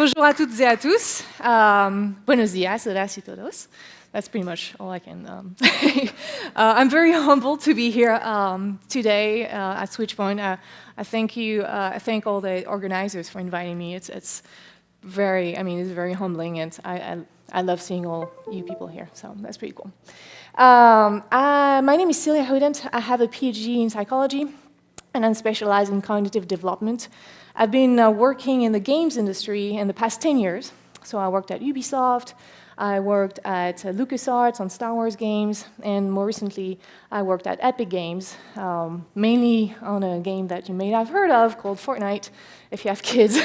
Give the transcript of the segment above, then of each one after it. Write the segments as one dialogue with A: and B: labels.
A: Bonjour à toutes et à tous. Buenos días, gracias a todos. That's pretty much all I can say. I'm very humbled to be here today at SwitchPoint. I thank all the organizers for inviting me. It's very humbling, and I love seeing all you people here, so that's pretty cool. My name is Celia Hodent. I have a PhD in psychology, and I'm specialized in cognitive development. I've been working in the games industry in the past 10 years. So I worked at Ubisoft, I worked at LucasArts on Star Wars games, and more recently, I worked at Epic Games, mainly on a game that you may have heard of called Fortnite. If you have kids,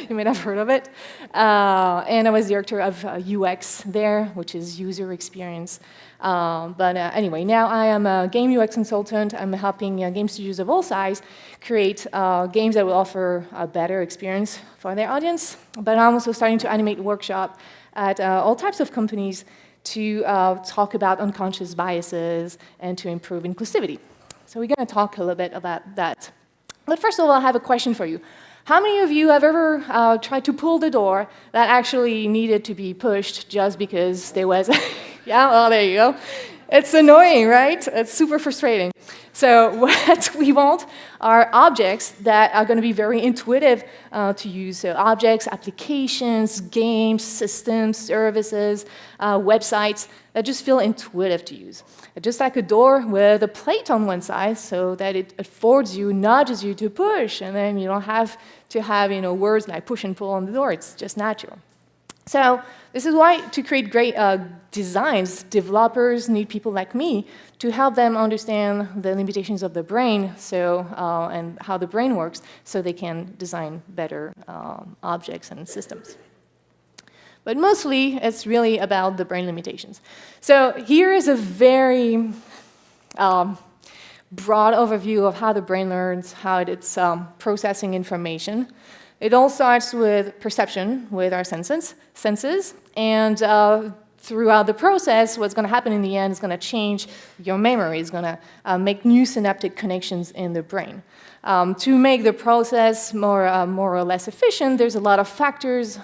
A: you may have heard of it. And I was director of UX there, which is user experience. Anyway, now I am a game UX consultant. I'm helping game studios of all size create games that will offer a better experience for their audience. But I'm also starting to animate workshop at all types of companies to talk about unconscious biases and to improve inclusivity. So we're going to talk a little bit about that. But first of all, I have a question for you. How many of you have ever tried to pull the door that actually needed to be pushed just because there was... Yeah, well, there you go. It's annoying, right? It's super frustrating. So what we want are objects that are going to be very intuitive to use. So objects, applications, games, systems, services, websites that just feel intuitive to use. Just like a door with a plate on one side so that it affords you, nudges you to push, and then you don't have to have words like push and pull on the door. It's just natural. So this is why, to create great designs, developers need people like me to help them understand the limitations of the brain and how the brain works so they can design better objects and systems. But mostly, it's really about the brain limitations. So here is a very broad overview of how the brain learns, how it's processing information. It all starts with perception, with our senses, and throughout the process, what's going to happen in the end is going to change your memory. It's going to make new synaptic connections in the brain. To make the process more or less efficient, there's a lot of factors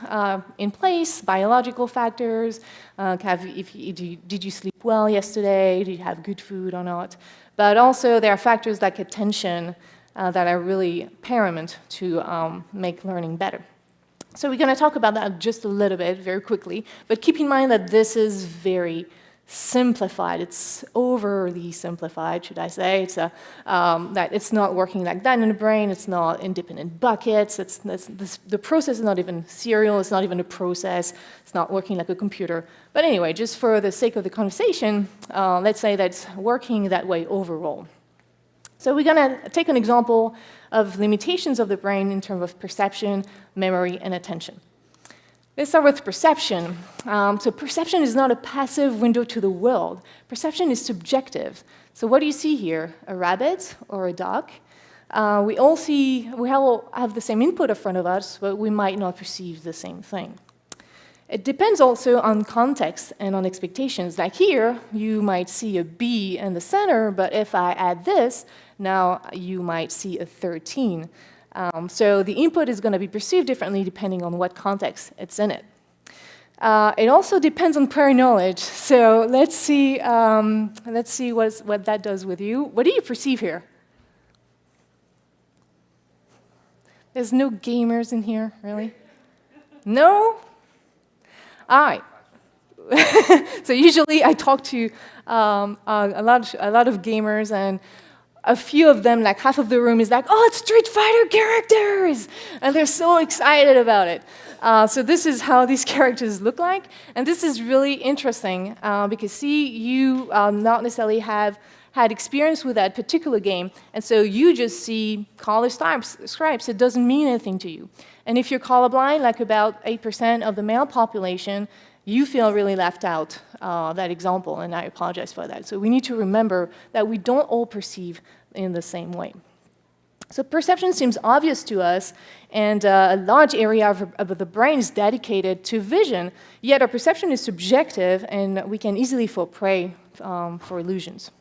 A: in place, biological factors. Did you sleep well yesterday? Did you have good food or not? But also, there are factors like attention, that are really paramount to make learning better. So we're going to talk about that just a little bit, very quickly, but keep in mind that this is very simplified. It's overly simplified, should I say. It's that it's not working like that in the brain. It's not independent buckets. The process is not even serial. It's not even a process. It's not working like a computer. But anyway, just for the sake of the conversation, let's say that it's working that way overall. So we're going to take an example of limitations of the brain in terms of perception, memory, and attention. Let's start with perception. So perception is not a passive window to the world. Perception is subjective. So what do you see here? A rabbit or a dog? We all have the same input in front of us, but we might not perceive the same thing. It depends also on context and on expectations. Like here, you might see a B in the center, but if I add this, now you might see a 13. So the input is going to be perceived differently depending on what context it's in it. It also depends on prior knowledge. So let's see what that does with you. What do you perceive here? There's no gamers in here, really? No? All right. So usually I talk to a lot of gamers, and a few of them, like half of the room, is like, "Oh, it's Street Fighter characters!" And they're so excited about it. So this is how these characters look like, and this is really interesting because see, you not necessarily have had experience with that particular game, and so you just see color stripes. It doesn't mean anything to you. And if you're colorblind, like about 8% of the male population, you feel really left out, that example, and I apologize for that. So we need to remember that we don't all perceive in the same way. So perception seems obvious to us, and a large area of the brain is dedicated to vision, yet our perception is subjective, and we can easily fall prey for illusions.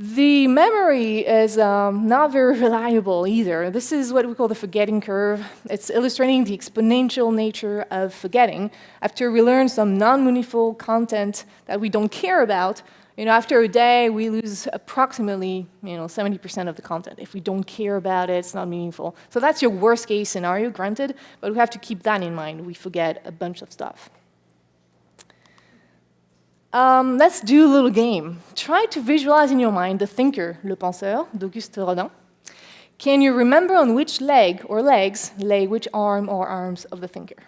A: The memory is not very reliable either. This is what we call the forgetting curve. It's illustrating the exponential nature of forgetting. After we learn some non-meaningful content that we don't care about, after a day, we lose approximately 70% of the content. If we don't care about it, it's not meaningful. So that's your worst case scenario, granted, but we have to keep that in mind. We forget a bunch of stuff. Let's do a little game. Try to visualize in your mind the thinker, le penseur, d'Auguste Rodin. Can you remember on which leg or legs lay which arm or arms of the thinker?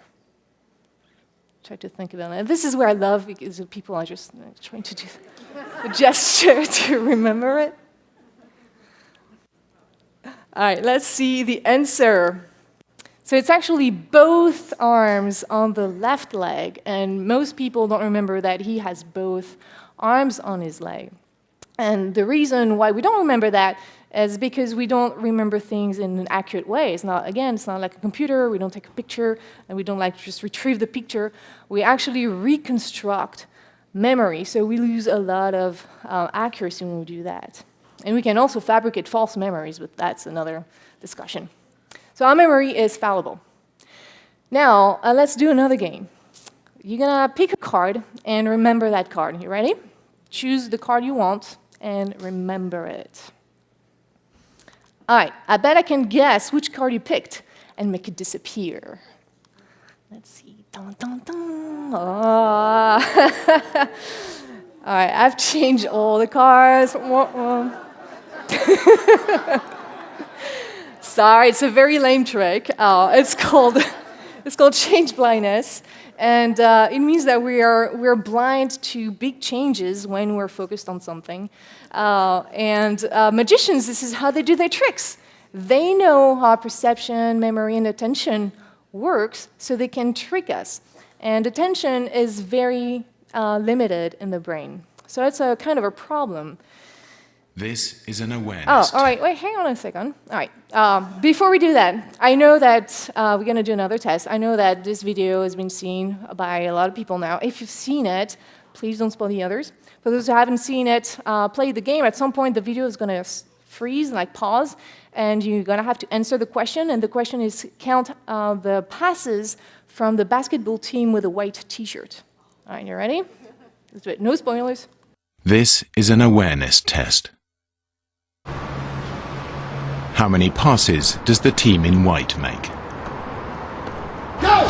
A: Try to think about it. This is where I love, because people are just trying to do the gesture to remember it. All right, let's see the answer. So it's actually both arms on the left leg, and most people don't remember that he has both arms on his leg. And the reason why we don't remember that is because we don't remember things in an accurate way. It's not like a computer. We don't take a picture, and we don't just retrieve the picture. We actually reconstruct memory, so we lose a lot of accuracy when we do that. And we can also fabricate false memories, but that's another discussion. So our memory is fallible. Now, let's do another game. You're going to pick a card and remember that card. You ready? Choose the card you want and remember it. All right, I bet I can guess which card you picked and make it disappear. Let's see. Dun, dun, dun. Oh. All right, I've changed all the cards. Sorry, it's a very lame trick. It's called change blindness, and it means that we're blind to big changes when we're focused on something. And magicians, this is how they do their tricks. They know how perception, memory, and attention works, so they can trick us. And attention is very limited in the brain, so it's a kind of a problem.
B: This is an awareness.
A: Oh, all right, wait, hang on a second. All right, before we do that, I know that we're going to do another test. I know that this video has been seen by a lot of people now. If you've seen it, please don't spoil the others. For those who haven't seen it, play the game. At some point, the video is going to freeze, like pause, and you're going to have to answer the question. And the question is, count the passes from the basketball team with a white T-shirt. All right, you ready? Let's do it. No spoilers.
B: This is an awareness test. How many passes does the team in white make?
C: Go!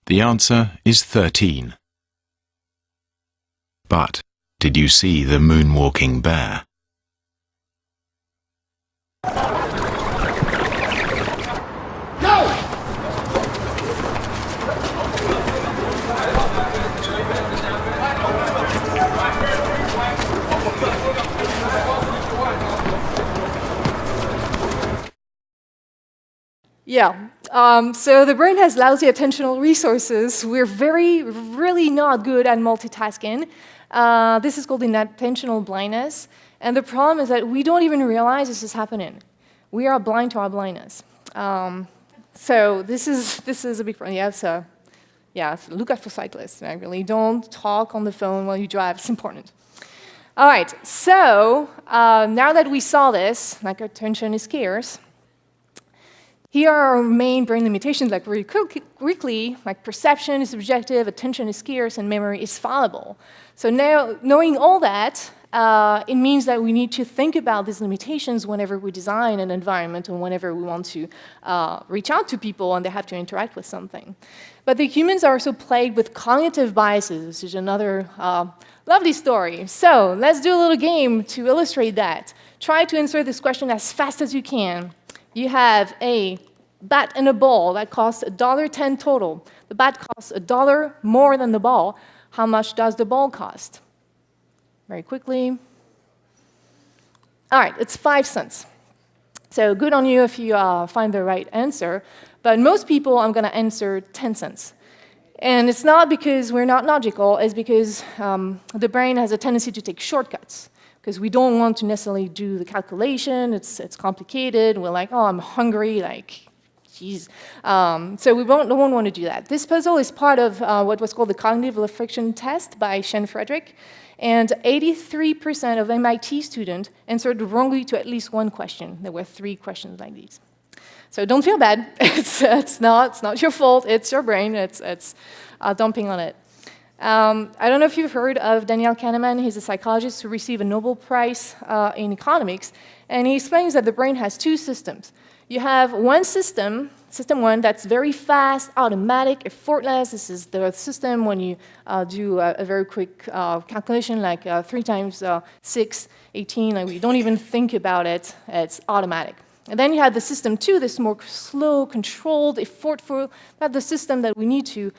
B: The answer is 13. But did you see the moonwalking bear?
A: Yeah, so the brain has lousy attentional resources. We're really not good at multitasking. This is called inattentional blindness. And the problem is that we don't even realize this is happening. We are blind to our blindness. So this is a big problem. Yeah, look out for cyclists. I really don't talk on the phone while you drive. It's important. All right, so now that we saw this, like attention is scarce, here are our main brain limitations, like really quickly, like perception is subjective, attention is scarce, and memory is fallible. So now, knowing all that, it means that we need to think about these limitations whenever we design an environment and whenever we want to reach out to people and they have to interact with something. But the humans are also plagued with cognitive biases, which is another lovely story. So let's do a little game to illustrate that. Try to answer this question as fast as you can. You have a bat and a ball that costs $1.10 total. The bat costs $1 more than the ball. How much does the ball cost? Very quickly. All right, it's 5 cents. So good on you if you find the right answer. But most people, I'm going to answer 10 cents. And it's not because we're not logical. It's because the brain has a tendency to take shortcuts. because we don't want to necessarily do the calculation. It's complicated. We're like, oh, I'm hungry, like, geez. So we don't want to do that. This puzzle is part of what was called the cognitive friction test by Shen Frederick, and 83% of MIT students answered wrongly to at least one question. There were 3 questions like these. So don't feel bad. It's not your fault. It's your brain. It's dumping on it. I don't know if you've heard of Daniel Kahneman. He's a psychologist who received a Nobel Prize in economics, and he explains that the brain has 2 systems. You have one system, system 1, that's very fast, automatic, effortless. This is the system when you do a very quick calculation, like 3 times 6, 18, like you don't even think about it, it's automatic. And then you have the system 2, this more slow, controlled, effortful, that's the system that we need to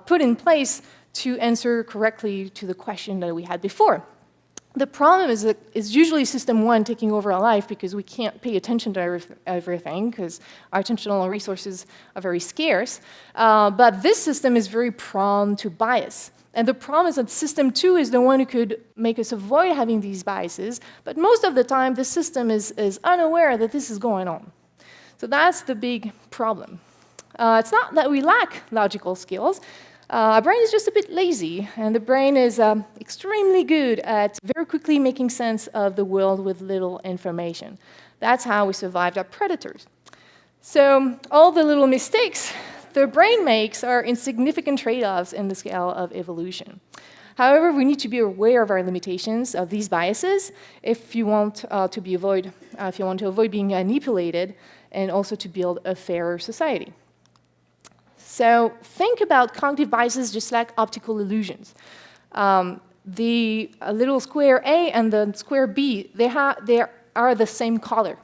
A: put in place to answer correctly to the question that we had before. The problem is that it's usually system 1 taking over our life because we can't pay attention to everything because our attentional resources are very scarce. But this system is very prone to bias. And the problem is that system 2 is the one who could make us avoid having these biases, but most of the time the system is unaware that this is going on. So that's the big problem. It's not that we lack logical skills. Our brain is just a bit lazy, and the brain is extremely good at very quickly making sense of the world with little information. That's how we survived our predators. So all the little mistakes the brain makes are insignificant trade-offs in the scale of evolution. However, we need to be aware of our limitations of these biases if you want to avoid being manipulated and also to build a fairer society. So think about cognitive biases just like optical illusions. The little square A and the square B, they are the same color.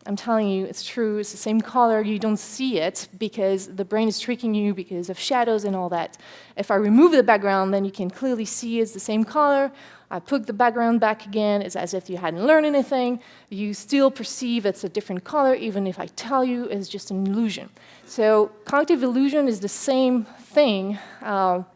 A: I'm telling you, it's true, it's the same color, you don't see it because the brain is tricking you because of shadows and all that. If I remove the background, then you can clearly see it's the same color. I put the background back again, it's as if you hadn't learned anything. You still perceive it's a different color, even if I tell you it's just an illusion. So cognitive illusion is the same thing.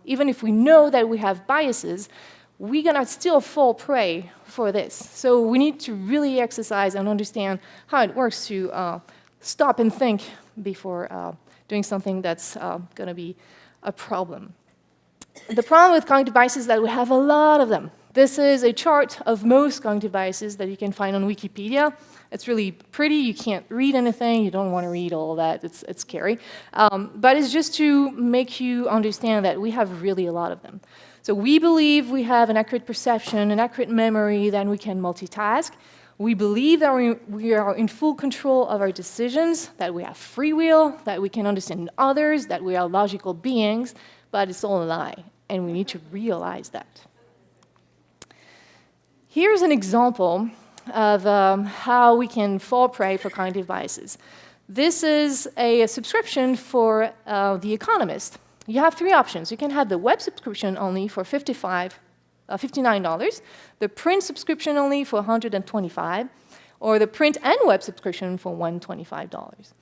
A: Even if we know that we have biases, we're gonna still fall prey for this. So we need to really exercise and understand how it works to stop and think before doing something that's gonna be a problem. The problem with cognitive biases is that we have a lot of them. This is a chart of most cognitive biases that you can find on Wikipedia. It's really pretty. You can't read anything. You don't want to read all that. It's scary. But it's just to make you understand that we have really a lot of them. So we believe we have an accurate perception, an accurate memory, then we can multitask. We believe that we are in full control of our decisions, that we have free will, that we can understand others, that we are logical beings, but it's all a lie, and we need to realize that. Here's an example of how we can fall prey for cognitive biases. This is a subscription for The Economist. You have 3 options. You can have the web subscription only for $59, the print subscription only for $125, or the print and web subscription for $125.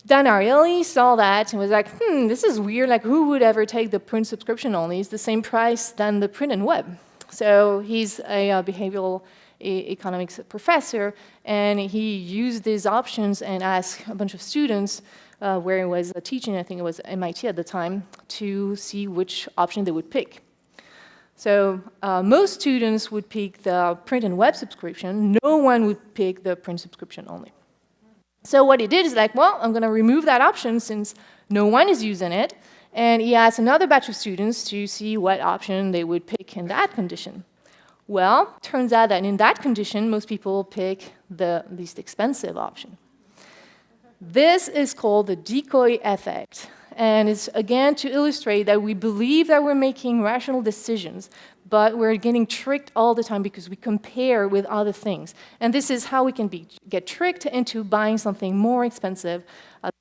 A: Dan Ariely saw that and was like, this is weird, like who would ever take the print subscription only? It's the same price than the print and web. So he's a behavioral economics professor, and he used these options and asked a bunch of students where he was teaching, I think it was MIT at the time, to see which option they would pick. So most students would pick the print and web subscription. No one would pick the print subscription only. So what he did is like, well, I'm going to remove that option since no one is using it. And he asked another batch of students to see what option they would pick in that condition. Well, turns out that in that condition, most people pick the least expensive option. This is called the Decoy effect. And it's, again, to illustrate that we believe that we're making rational decisions, but we're getting tricked all the time because we compare with other things. And this is how we can get tricked into buying something more expensive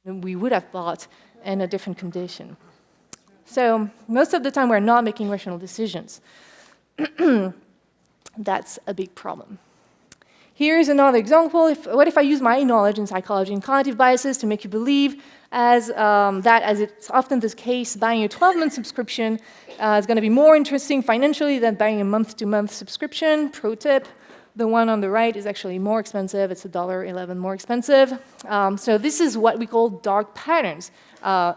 A: than we would have bought in a different condition. So most of the time, we're not making rational decisions. That's a big problem. Here's another example. What if I use my knowledge in psychology and cognitive biases to make you believe as it's often the case, buying a 12-month subscription is going to be more interesting financially than buying a month-to-month subscription. Pro tip, the one on the right is actually more expensive. It's $1.11 more expensive. So this is what we call dark patterns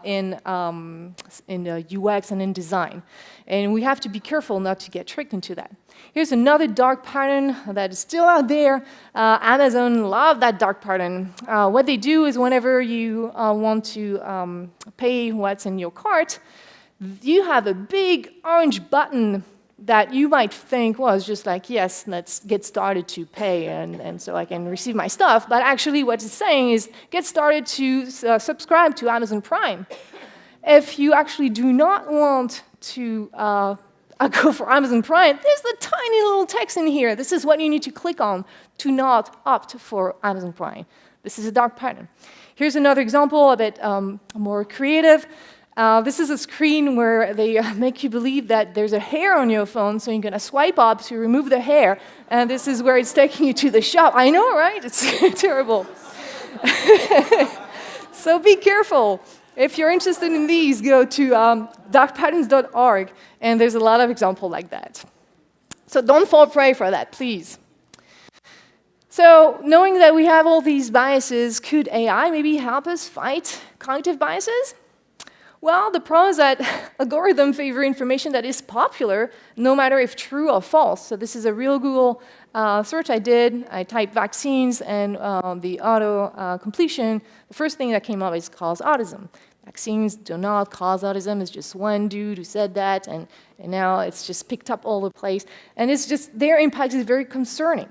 A: in UX and in design. And we have to be careful not to get tricked into that. Here's another dark pattern that is still out there. Amazon love that dark pattern. What they do is whenever you want to pay what's in your cart, you have a big orange button that you might think, well, it's just like, yes, let's get started to pay and so I can receive my stuff. But actually what it's saying is get started to subscribe to Amazon Prime. If you actually do not want to go for Amazon Prime, there's a tiny little text in here. This is what you need to click on to not opt for Amazon Prime. This is a dark pattern. Here's another example, a bit more creative. This is a screen where they make you believe that there's a hair on your phone, so you're going to swipe up to remove the hair, and this is where it's taking you to the shop. I know, right? It's terrible. So be careful. If you're interested in these, go to darkpatterns.org, and there's a lot of examples like that. So don't fall prey for that, please. So knowing that we have all these biases, could AI maybe help us fight cognitive biases? Well, the problem is that algorithms favor information that is popular, no matter if true or false. So this is a real Google search I did. I typed vaccines, and the auto-completion, the first thing that came up is cause autism. Vaccines do not cause autism. It's just one dude who said that, and now it's just picked up all the place. And it's just, their impact is very concerning.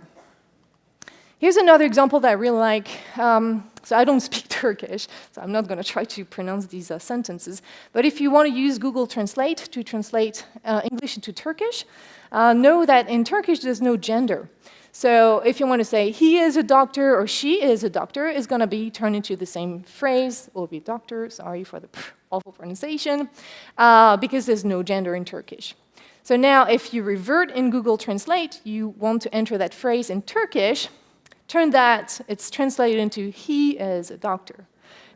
A: Here's another example that I really like. So I don't speak Turkish, so I'm not going to try to pronounce these sentences. But if you want to use Google Translate to translate English into Turkish, know that in Turkish there's no gender. So if you want to say he is a doctor or she is a doctor, it's going to be turned into the same phrase. It will be doctor, sorry for the awful pronunciation, because there's no gender in Turkish. So now if you revert in Google Translate, you want to enter that phrase in Turkish, turn that, it's translated into he is a doctor.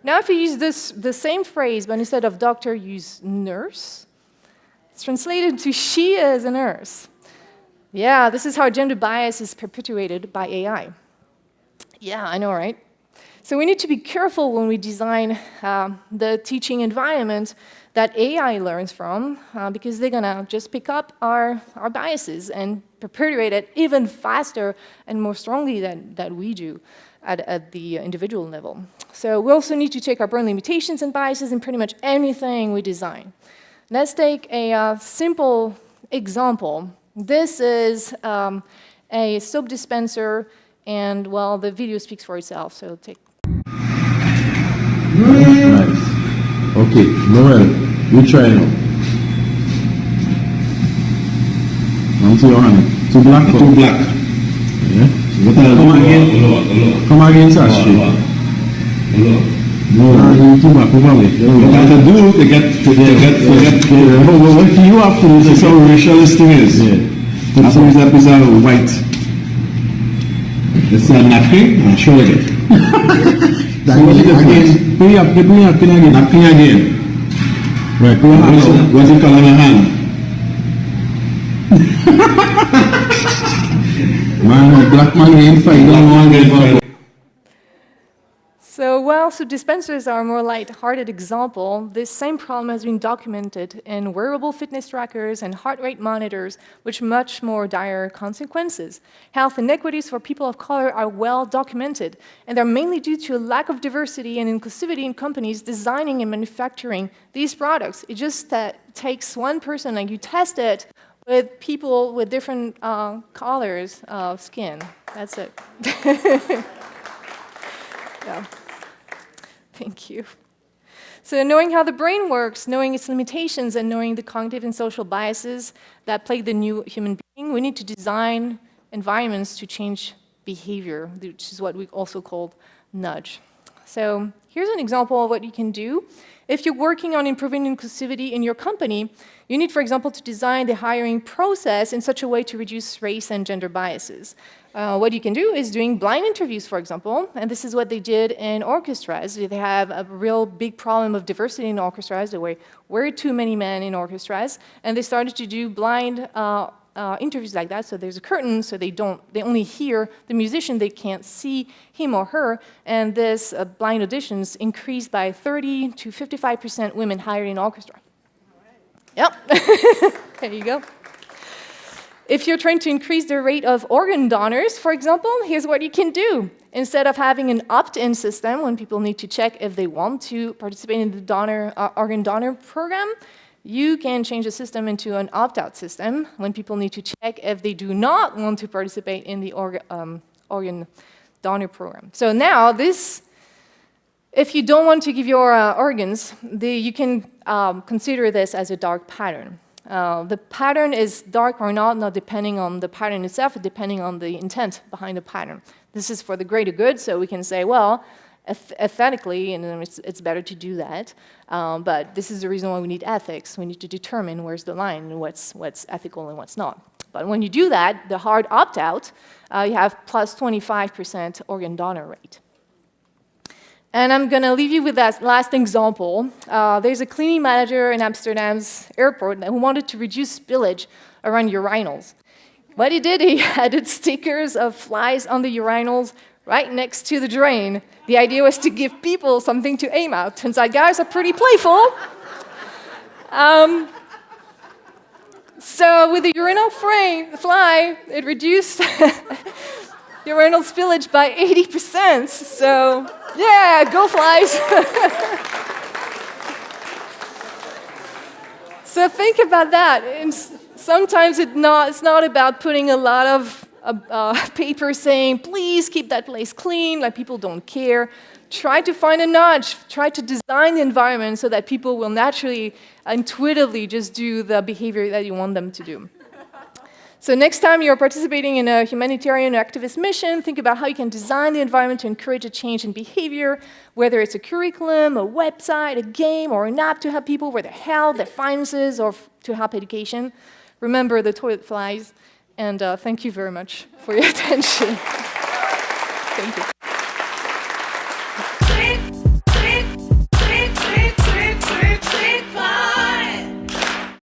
A: Now if you use the same phrase, but instead of doctor, use nurse, it's translated to she is a nurse. Yeah, this is how gender bias is perpetuated by AI. Yeah, I know, right? So we need to be careful when we design the teaching environment that AI learns from, because they're going to just pick up our biases and perpetuate it even faster and more strongly than we do at the individual level. So we also need to take our brain limitations and biases in pretty much anything we design. Let's take a simple example. This is a soap dispenser, and, well, the video speaks for itself, so take.
D: Nice. Okay, Noel, you try now. Onto your hand. Two black.
E: Two black.
D: Yeah. Come again. Come again, Sashi. No, two black. Come away.
E: What to do to get.
D: What you have to do
E: This
D: is
E: is how racialist thing is.
D: Yeah.
E: That's always that piece of white. It's a napkin and show it.
D: That was again. Bring up again.
E: Napkin again.
D: Right. Go ahead.
E: What's it called on the hand?
D: Man, black man getting fight.
A: So while soap dispensers are a more light-hearted example, this same problem has been documented in wearable fitness trackers and heart rate monitors, with much more dire consequences. Health inequities for people of color are well documented, and they're mainly due to a lack of diversity and inclusivity in companies designing and manufacturing these products. It just takes one person, like you test it with people with different colors of skin. That's it. Yeah. Thank you. So knowing how the brain works, knowing its limitations, and knowing the cognitive and social biases that plague the new human being, we need to design environments to change behavior, which is what we also call nudge. So here's an example of what you can do. If you're working on improving inclusivity in your company, you need, for example, to design the hiring process in such a way to reduce race and gender biases. What you can do is doing blind interviews, for example, and this is what they did in orchestras. They have a real big problem of diversity in orchestras. There were way too many men in orchestras, and they started to do blind interviews like that. So there's a curtain, so they only hear the musician, they can't see him or her, and this blind auditions increased by 30 to 55% women hired in orchestra. Yep, there you go. If you're trying to increase the rate of organ donors, for example, here's what you can do. Instead of having an opt-in system when people need to check if they want to participate in the organ donor program, you can change the system into an opt-out system when people need to check if they do not want to participate in the organ donor program. So now if you don't want to give your organs, you can consider this as a dark pattern. The pattern is dark or not depending on the pattern itself, but depending on the intent behind the pattern. This is for the greater good, so we can say, well, ethically, and it's better to do that, but this is the reason why we need ethics. We need to determine where's the line and what's ethical and what's not. But when you do that, the hard opt-out, you have plus 25% organ donor rate. And I'm going to leave you with that last example. There's a cleaning manager in Amsterdam's airport who wanted to reduce spillage around urinals. What he did, he added stickers of flies on the urinals right next to the drain. The idea was to give people something to aim at. Turns out guys are pretty playful. So with the urinal fly, it reduced urinal spillage by 80%. So yeah, go flies. So think about that. And sometimes it's not about putting a lot of paper saying, please keep that place clean, like people don't care. Try to find a nudge. Try to design the environment so that people will naturally, intuitively just do the behavior that you want them to do. So next time you're participating in a humanitarian or activist mission, think about how you can design the environment to encourage a change in behavior, whether it's a curriculum, a website, a game, or an app to help people with their health, their finances, or to help education. Remember the toilet flies, and thank you very much for your attention. Thank you.